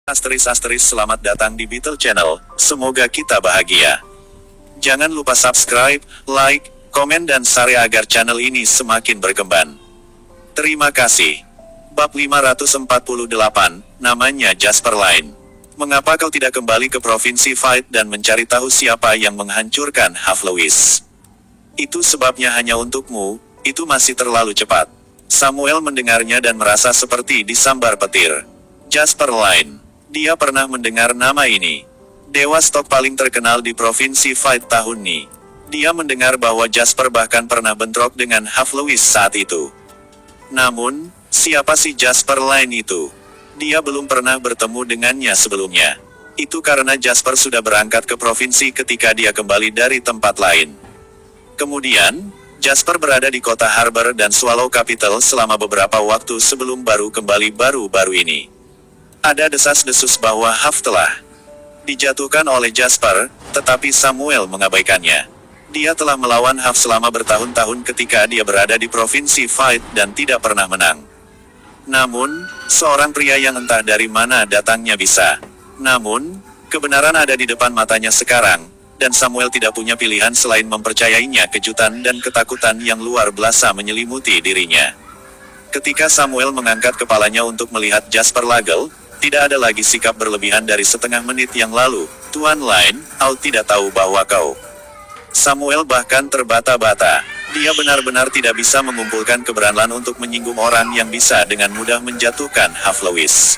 Selamat datang di Beetle Channel, semoga kita bahagia. Jangan lupa subscribe, like, komen dan share agar channel ini semakin berkembang. Terima kasih. Bab 548, namanya Jasper Line. Mengapa kau tidak kembali ke Provinsi Fight dan mencari tahu siapa yang menghancurkan Half-Lewis? Itu sebabnya hanya untukmu, itu masih terlalu cepat. Samuel mendengarnya dan merasa seperti disambar petir. Jasper Line. Dia pernah mendengar nama ini. Dewa stok paling terkenal di Provinsi Fight tahun ini. Dia mendengar bahwa Jasper bahkan pernah bentrok dengan Half-Lewis saat itu. Namun, siapa si Jasper Line itu? Dia belum pernah bertemu dengannya sebelumnya. Itu karena Jasper sudah berangkat ke provinsi ketika dia kembali dari tempat lain. Kemudian, Jasper berada di kota Harbor dan Swallow Capital selama beberapa waktu sebelum baru kembali baru-baru ini. Ada desas-desus bahwa Huff telah dijatuhkan oleh Jasper, tetapi Samuel mengabaikannya. Dia telah melawan Huff selama bertahun-tahun ketika dia berada di Provinsi Fight dan tidak pernah menang. Namun, seorang pria yang entah dari mana datangnya bisa. Namun, kebenaran ada di depan matanya sekarang, dan Samuel tidak punya pilihan selain mempercayainya. Kejutan dan ketakutan yang luar biasa menyelimuti dirinya. Ketika Samuel mengangkat kepalanya untuk melihat Jasper Lagel, tidak ada lagi sikap berlebihan dari setengah menit yang lalu. Tuan Line, aku tidak tahu bahwa kau. Samuel bahkan terbata-bata. Dia benar-benar tidak bisa mengumpulkan keberanian untuk menyinggung orang yang bisa dengan mudah menjatuhkan Half-Lewis.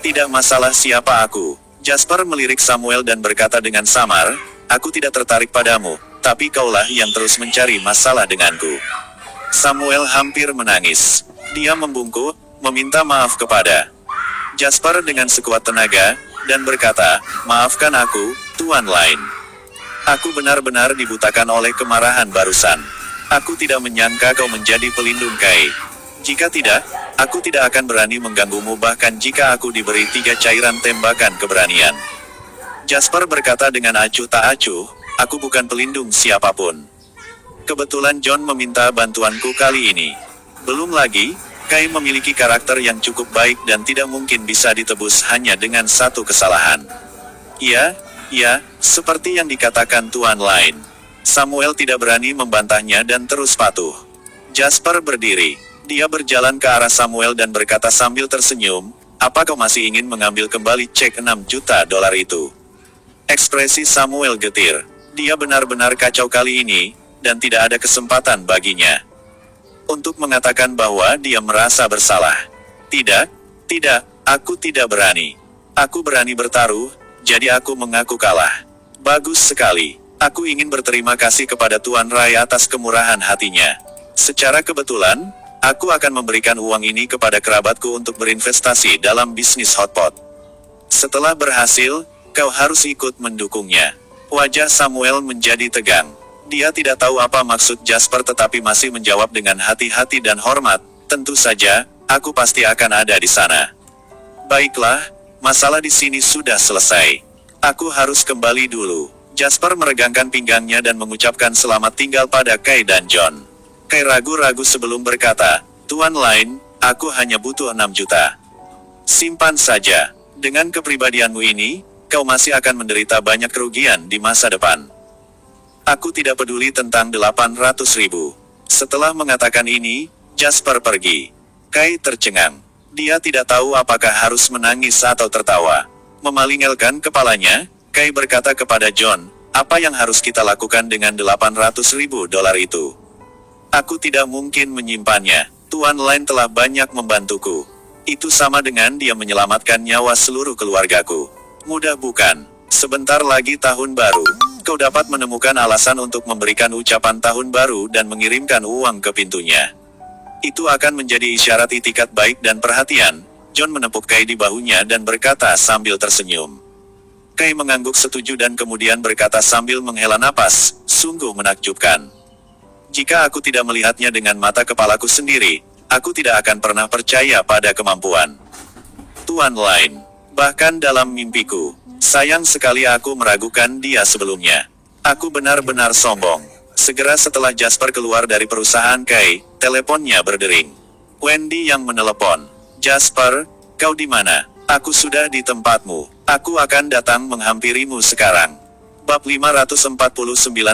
Tidak masalah siapa aku. Jasper melirik Samuel dan berkata dengan samar, aku tidak tertarik padamu, tapi kaulah yang terus mencari masalah denganku. Samuel hampir menangis. Dia membungkuk, meminta maaf kepada Jasper dengan sekuat tenaga, dan berkata, maafkan aku, Tuan Line. Aku benar-benar dibutakan oleh kemarahan barusan. Aku tidak menyangka kau menjadi pelindung Kai. Jika tidak, aku tidak akan berani mengganggumu bahkan jika aku diberi 3 cairan tembakan keberanian. Jasper berkata dengan acuh tak acuh, aku bukan pelindung siapapun. Kebetulan John meminta bantuanku kali ini. Belum lagi, Kai memiliki karakter yang cukup baik dan tidak mungkin bisa ditebus hanya dengan satu kesalahan. Ya, seperti yang dikatakan Tuan Line. Samuel tidak berani membantahnya dan terus patuh. Jasper berdiri. Dia berjalan ke arah Samuel dan berkata sambil tersenyum, apa kau masih ingin mengambil kembali cek 6 juta dolar itu? Ekspresi Samuel getir. Dia benar-benar kacau kali ini, dan tidak ada kesempatan baginya untuk mengatakan bahwa dia merasa bersalah. Tidak, aku tidak berani. Aku berani bertaruh, jadi aku mengaku kalah. Bagus sekali. Aku ingin berterima kasih kepada Tuan Rai atas kemurahan hatinya. Secara kebetulan, aku akan memberikan uang ini kepada kerabatku untuk berinvestasi dalam bisnis hotpot. Setelah berhasil, kau harus ikut mendukungnya. Wajah Samuel menjadi tegang. Dia tidak tahu apa maksud Jasper tetapi masih menjawab dengan hati-hati dan hormat, tentu saja, aku pasti akan ada di sana. Baiklah, masalah di sini sudah selesai. Aku harus kembali dulu. Jasper meregangkan pinggangnya dan mengucapkan selamat tinggal pada Kai dan John. Kai ragu-ragu sebelum berkata, Tuan Line, aku hanya butuh 6 juta. Simpan saja. Dengan kepribadianmu ini, kau masih akan menderita banyak kerugian di masa depan. Aku tidak peduli tentang 800.000. Setelah mengatakan ini, Jasper pergi. Kai tercengang. Dia tidak tahu apakah harus menangis atau tertawa. Memalingkan kepalanya, Kai berkata kepada John, apa yang harus kita lakukan dengan 800.000 dolar itu? Aku tidak mungkin menyimpannya. Tuan Line telah banyak membantuku. Itu sama dengan dia menyelamatkan nyawa seluruh keluargaku. Mudah bukan? Sebentar lagi tahun baru. Kau dapat menemukan alasan untuk memberikan ucapan tahun baru dan mengirimkan uang ke pintunya. Itu akan menjadi isyarat itikat baik dan perhatian. John menepuk Kai di bahunya dan berkata sambil tersenyum. Kai mengangguk setuju dan kemudian berkata sambil menghela napas, sungguh menakjubkan. Jika aku tidak melihatnya dengan mata kepalaku sendiri, aku tidak akan pernah percaya pada kemampuan Tuan Line. Bahkan dalam mimpiku, sayang sekali aku meragukan dia sebelumnya. Aku benar-benar sombong. Segera setelah Jasper keluar dari perusahaan Kai, teleponnya berdering. Wendy yang menelepon. Jasper, kau di mana? Aku sudah di tempatmu. Aku akan datang menghampirimu sekarang. Bab 549.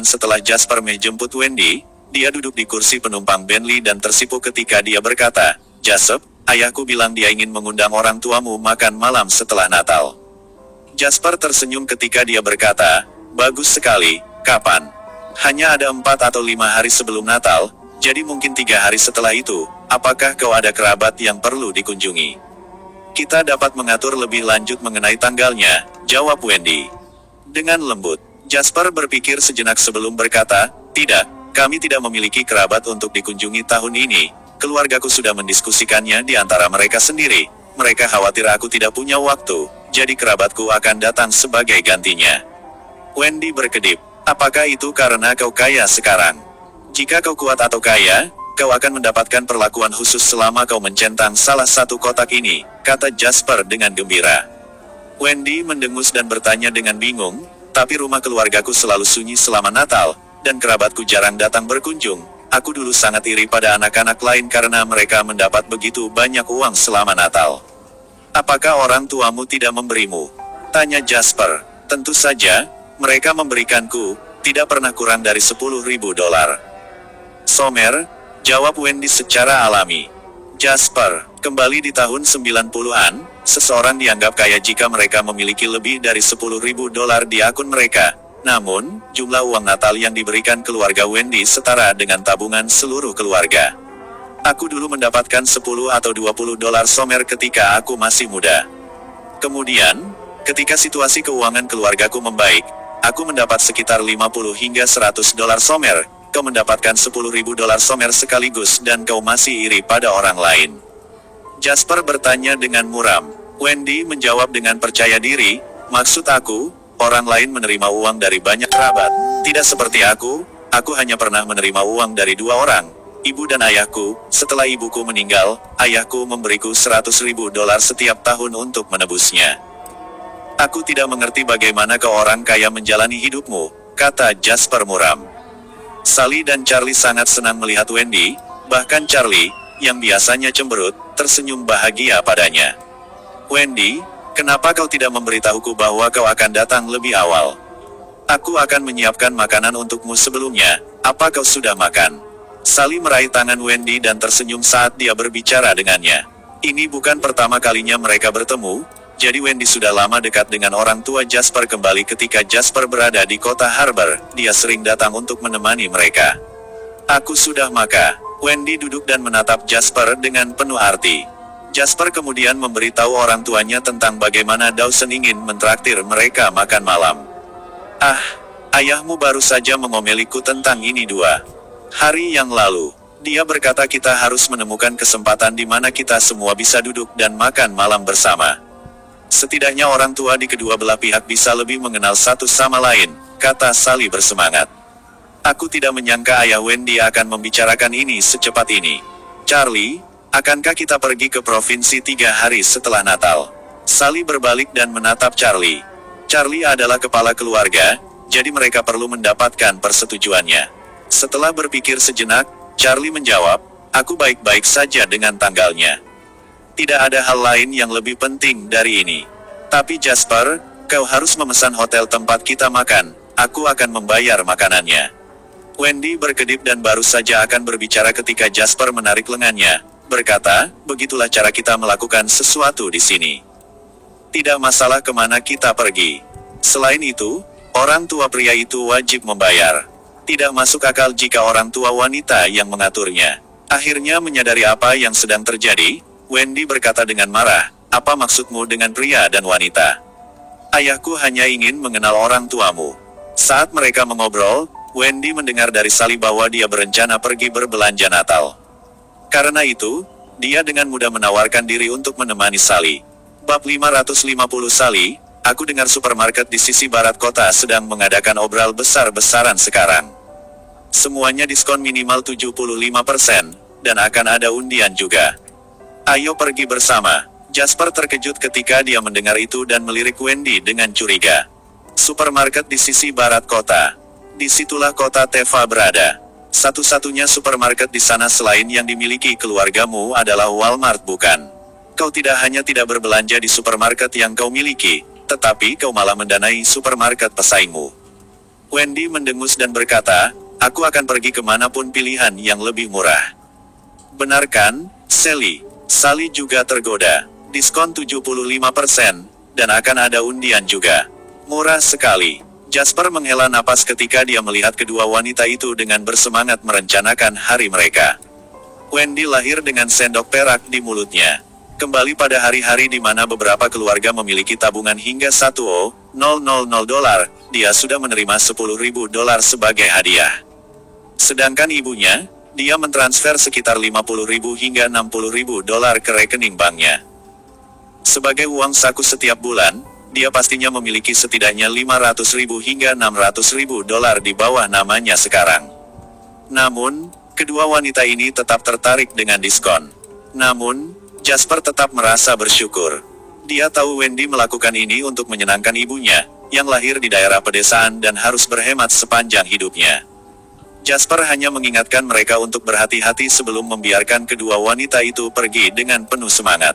Setelah Jasper menjemput Wendy, dia duduk di kursi penumpang Bentley dan tersipu ketika dia berkata, "Jasper, ayahku bilang dia ingin mengundang orang tuamu makan malam setelah Natal." Jasper tersenyum ketika dia berkata, "Bagus sekali, kapan?" "Hanya ada 4 atau 5 hari sebelum Natal, jadi mungkin 3 hari setelah itu. Apakah kau ada kerabat yang perlu dikunjungi?" "Kita dapat mengatur lebih lanjut mengenai tanggalnya," jawab Wendy. Dengan lembut, Jasper berpikir sejenak sebelum berkata, "Tidak, kami tidak memiliki kerabat untuk dikunjungi tahun ini. Keluargaku sudah mendiskusikannya di antara mereka sendiri. Mereka khawatir aku tidak punya waktu, jadi kerabatku akan datang sebagai gantinya." Wendy berkedip, "Apakah itu karena kau kaya sekarang? Jika kau kuat atau kaya, kau akan mendapatkan perlakuan khusus selama kau mencentang salah satu kotak ini," kata Jasper dengan gembira. Wendy mendengus dan bertanya dengan bingung, "Tapi rumah keluargaku selalu sunyi selama Natal, dan kerabatku jarang datang berkunjung. Aku dulu sangat iri pada anak-anak lain karena mereka mendapat begitu banyak uang selama Natal." "Apakah orang tuamu tidak memberimu?" tanya Jasper. "Tentu saja, mereka memberikanku, tidak pernah kurang dari $10.000. "Somer," jawab Wendy secara alami. "Jasper, kembali di tahun 90-an, seseorang dianggap kaya jika mereka memiliki lebih dari $10.000 di akun mereka. Namun, jumlah uang Natal yang diberikan keluarga Wendy setara dengan tabungan seluruh keluarga. Aku dulu mendapatkan $10 atau $20 Somer ketika aku masih muda. Kemudian, ketika situasi keuangan keluargaku membaik, aku mendapat sekitar $50 hingga $100 Somer. Kau mendapatkan $10.000 Somer sekaligus dan kau masih iri pada orang lain." Jasper bertanya dengan muram. Wendy menjawab dengan percaya diri, "Maksud aku, orang lain menerima uang dari banyak kerabat. Tidak seperti aku hanya pernah menerima uang dari 2 orang, ibu dan ayahku. Setelah ibuku meninggal, ayahku memberiku $100.000 setiap tahun untuk menebusnya." "Aku tidak mengerti bagaimana kau orang kaya menjalani hidupmu," kata Jasper muram. Sally dan Charlie sangat senang melihat Wendy, bahkan Charlie, yang biasanya cemberut, tersenyum bahagia padanya. "Wendy, kenapa kau tidak memberitahuku bahwa kau akan datang lebih awal? Aku akan menyiapkan makanan untukmu sebelumnya. Apa kau sudah makan?" Sally meraih tangan Wendy dan tersenyum saat dia berbicara dengannya. Ini bukan pertama kalinya mereka bertemu, jadi Wendy sudah lama dekat dengan orang tua Jasper. Kembali ketika Jasper berada di kota Harbor, dia sering datang untuk menemani mereka. "Aku sudah makan." Wendy duduk dan menatap Jasper dengan penuh arti. Jasper kemudian memberitahu orang tuanya tentang bagaimana Dawson ingin mentraktir mereka makan malam. "Ah, ayahmu baru saja mengomeliku tentang ini 2 hari yang lalu. Dia berkata kita harus menemukan kesempatan di mana kita semua bisa duduk dan makan malam bersama. Setidaknya orang tua di kedua belah pihak bisa lebih mengenal satu sama lain," kata Sally bersemangat. "Aku tidak menyangka ayah Wendy akan membicarakan ini secepat ini. Charlie, akankah kita pergi ke provinsi 3 hari setelah Natal?" Sally berbalik dan menatap Charlie. Charlie adalah kepala keluarga, jadi mereka perlu mendapatkan persetujuannya. Setelah berpikir sejenak, Charlie menjawab, "Aku baik-baik saja dengan tanggalnya. Tidak ada hal lain yang lebih penting dari ini. Tapi Jasper, kau harus memesan hotel tempat kita makan, aku akan membayar makanannya." Wendy berkedip dan baru saja akan berbicara ketika Jasper menarik lengannya, berkata, "Begitulah cara kita melakukan sesuatu di sini. Tidak masalah kemana kita pergi. Selain itu, orang tua pria itu wajib membayar. Tidak masuk akal jika orang tua wanita yang mengaturnya." Akhirnya menyadari apa yang sedang terjadi, Wendy berkata dengan marah, "Apa maksudmu dengan pria dan wanita? Ayahku hanya ingin mengenal orang tuamu." Saat mereka mengobrol, Wendy mendengar dari Sally bahwa dia berencana pergi berbelanja Natal. Karena itu, dia dengan mudah menawarkan diri untuk menemani Sally. Bab 550. Sally, aku dengar supermarket di sisi barat kota sedang mengadakan obral besar-besaran sekarang. Semuanya diskon minimal 75%, dan akan ada undian juga. Ayo pergi bersama." Jasper terkejut ketika dia mendengar itu dan melirik Wendy dengan curiga. "Supermarket di sisi barat kota. Disitulah kota Teva berada. Satu-satunya supermarket di sana selain yang dimiliki keluargamu adalah Walmart, bukan?" Kau tidak hanya tidak berbelanja di supermarket yang kau miliki, tetapi kau malah mendanai supermarket pesaingmu. Wendy mendengus dan berkata, aku akan pergi kemanapun pilihan yang lebih murah. Benar kan, Sally? Sally juga tergoda. Diskon 75%, dan akan ada undian juga. Murah sekali. Jasper menghela napas ketika dia melihat kedua wanita itu dengan bersemangat merencanakan hari mereka. Wendy lahir dengan sendok perak di mulutnya. Kembali pada hari-hari di mana beberapa keluarga memiliki tabungan hingga $1,000 dolar, dia sudah menerima $10.000 sebagai hadiah. Sedangkan ibunya, dia mentransfer sekitar $50.000 hingga $60.000 ke rekening banknya. Sebagai uang saku setiap bulan, dia pastinya memiliki setidaknya $500.000 hingga $600.000 di bawah namanya sekarang. Namun, kedua wanita ini tetap tertarik dengan diskon. Namun, Jasper tetap merasa bersyukur. Dia tahu Wendy melakukan ini untuk menyenangkan ibunya, yang lahir di daerah pedesaan dan harus berhemat sepanjang hidupnya. Jasper hanya mengingatkan mereka untuk berhati-hati sebelum membiarkan kedua wanita itu pergi dengan penuh semangat.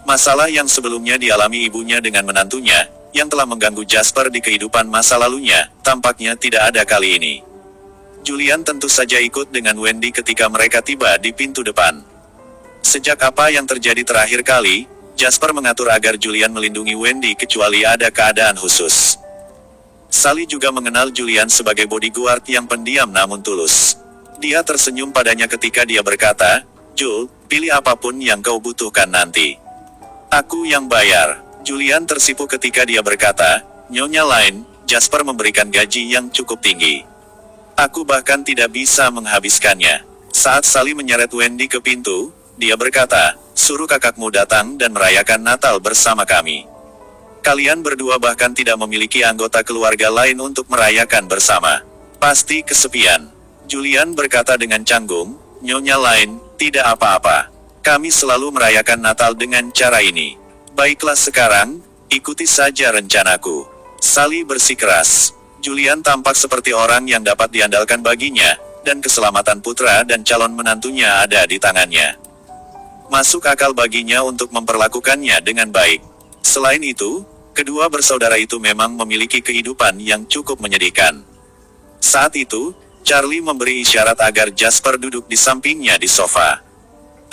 Masalah yang sebelumnya dialami ibunya dengan menantunya, yang telah mengganggu Jasper di kehidupan masa lalunya, tampaknya tidak ada kali ini. Julian tentu saja ikut dengan Wendy ketika mereka tiba di pintu depan. Sejak apa yang terjadi terakhir kali, Jasper mengatur agar Julian melindungi Wendy kecuali ada keadaan khusus. Sally juga mengenal Julian sebagai bodyguard yang pendiam namun tulus. Dia tersenyum padanya ketika dia berkata, Jul, pilih apapun yang kau butuhkan nanti. Aku yang bayar. Julian tersipu ketika dia berkata, Nyonya Lain, Jasper memberikan gaji yang cukup tinggi. Aku bahkan tidak bisa menghabiskannya. Saat Sally menyeret Wendy ke pintu, dia berkata, suruh kakakmu datang dan merayakan Natal bersama kami. Kalian berdua bahkan tidak memiliki anggota keluarga lain untuk merayakan bersama. Pasti kesepian. Julian berkata dengan canggung, Nyonya Lain, tidak apa-apa. Kami selalu merayakan Natal dengan cara ini. Baiklah sekarang, ikuti saja rencanaku. Sally bersikeras. Julian tampak seperti orang yang dapat diandalkan baginya, dan keselamatan putra dan calon menantunya ada di tangannya. Masuk akal baginya untuk memperlakukannya dengan baik. Selain itu, kedua bersaudara itu memang memiliki kehidupan yang cukup menyedihkan. Saat itu, Charlie memberi isyarat agar Jasper duduk di sampingnya di sofa.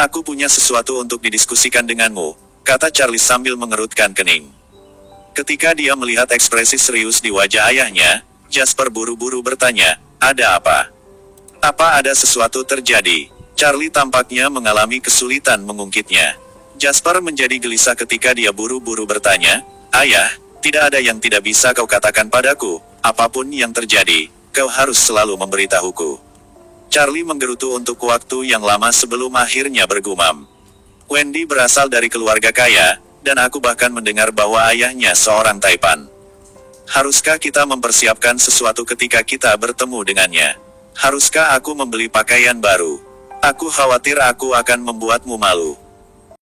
Aku punya sesuatu untuk didiskusikan denganmu, kata Charlie sambil mengerutkan kening. Ketika dia melihat ekspresi serius di wajah ayahnya, Jasper buru-buru bertanya, ada apa? Apa ada sesuatu terjadi? Charlie tampaknya mengalami kesulitan mengungkitnya. Jasper menjadi gelisah ketika dia buru-buru bertanya, Ayah, tidak ada yang tidak bisa kau katakan padaku, apapun yang terjadi, kau harus selalu memberitahuku. Charlie menggerutu untuk waktu yang lama sebelum akhirnya bergumam. Wendy berasal dari keluarga kaya, dan aku bahkan mendengar bahwa ayahnya seorang Taipan. Haruskah kita mempersiapkan sesuatu ketika kita bertemu dengannya? Haruskah aku membeli pakaian baru? Aku khawatir aku akan membuatmu malu.